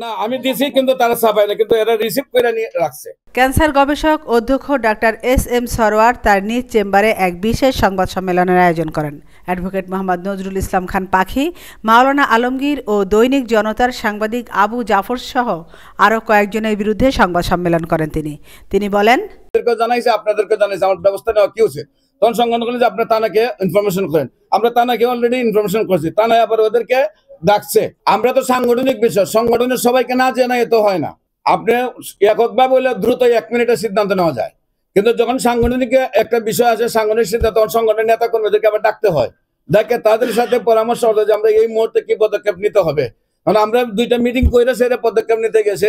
না আমি দিছি কিন্তু তারা ছাপায় না, কিন্তু এরা রিসিভ করে নিয়ে রাখছে। ক্যান্সার গবেষক অধ্যক্ষ ডাক্তার এস.এম. সরোয়ার তার নিজ চেম্বারে এক বিশেষ সংবাদ সম্মেলনের আয়োজন করেন। অ্যাডভোকেট মোহাম্মদ নজরুল ইসলাম খান পাখি, মাওলানা আলমগীর ও দৈনিক জনতার সাংবাদিক আবু জাফর সহ আরও কয়েকজনের বিরুদ্ধে সংবাদ সম্মেলন করেন তিনি বলেন, আপনাদেরকে জানাইছে আমার ব্যবস্থা নেওয়া কি হচ্ছে। তখন সংগঠন করলেন যে আপনার থানাকে ইনফরমেশন করেন। আমরা থানাকে অলরেডি ইনফরমেশন করছি, থানায় আবার ওদেরকে ডাকছে। আমরা তো সাংগঠনিক বিষয়, সংগঠনের সবাইকে না জানাই তো হয় না। আপনি এককভাবে বলে দ্রুত 1 মিনিটের সিদ্ধান্ত নেওয়া যায়, কিন্তু যখন সাংগঠনিক একটা বিষয় আছে, সাংগঠনিক সিদ্ধান্ত, তখন সংগঠনের নেতা কর্মীদেরকে আবার ডাকতে হয়। দেখে তাদের সাথে পরামর্শ হলো যে আমরা এই মুহূর্তে কি পদক্ষেপ নিতে হবে। কারণ আমরা 2টা মিটিং করে সেরে পদক্ষেপ নিতে গেছে,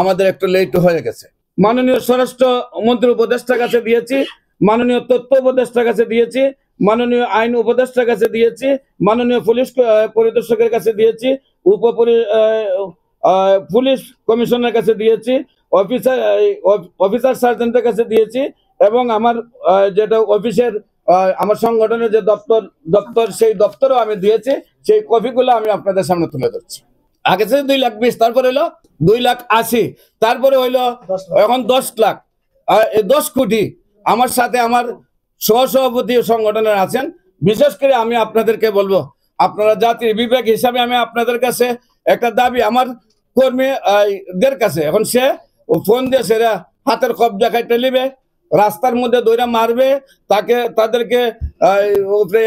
আমাদের একটু লেট হয়ে গেছে। মাননীয় স্বরাষ্ট্র মন্ত্রী উপদেষ্টার কাছে দিয়েছি, মাননীয় তথ্য উপদেষ্টার কাছে দিয়েছি, মাননীয় আইন উপদেষ্টার কাছে দিয়েছি, মাননীয় পুলিশ পরিদর্শকের কাছে দিয়েছি, পুলিশ কমিশনারের কাছে দিয়েছি, অফিসার সার্জেন্টের কাছে দিয়েছি, এবং আমার যেটা অফিসের আমার সংগঠনের যে দপ্তর সেই দপ্তরও আমি দিয়েছি। সেই কপিগুলো আমি আপনাদের সামনে তুলে ধরছি। আগে থেকে 2,20,000, তারপরে হলো 2,80,000, তারপরে হইলো এখন 10 লাখ, 10 কোটি। আমার সাথে আমার সহসভাপতি সংগঠনের আছেন। বিশেষ করে আমি আপনাদেরকে বলবো, আপনারা জাতির বিবেক হিসাবে আমি আপনাদের কাছে একটা দাবি, আমার কর্মীদের কাছে, এখন সে ফোন দিয়ে সেরা হাতের কবজা খাইতে নিবে, রাস্তার মধ্যে দৌড়া মারবে, তাদেরকে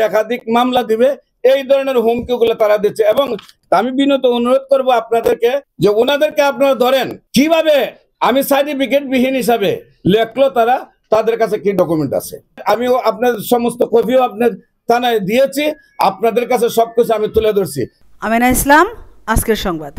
একাধিক মামলা দিবে, এই ধরনের হুমকিগুলো তারা দিচ্ছে। এবং আমি বিনীত অনুরোধ করব আপনাদেরকে যে ওনাদেরকে আপনারা ধরেন কিভাবে। আমি সার্টিফিকেট বিহীন হিসাবে লেখলো তাদের কাছে কি ডকুমেন্ট আছে, আমিও আপনার সমস্ত কপিও আপনার থানায় দিয়েছি, আপনাদের কাছে সবকিছু আমি তুলে ধরছি। আমেনা ইসলাম, আজকের সংবাদ।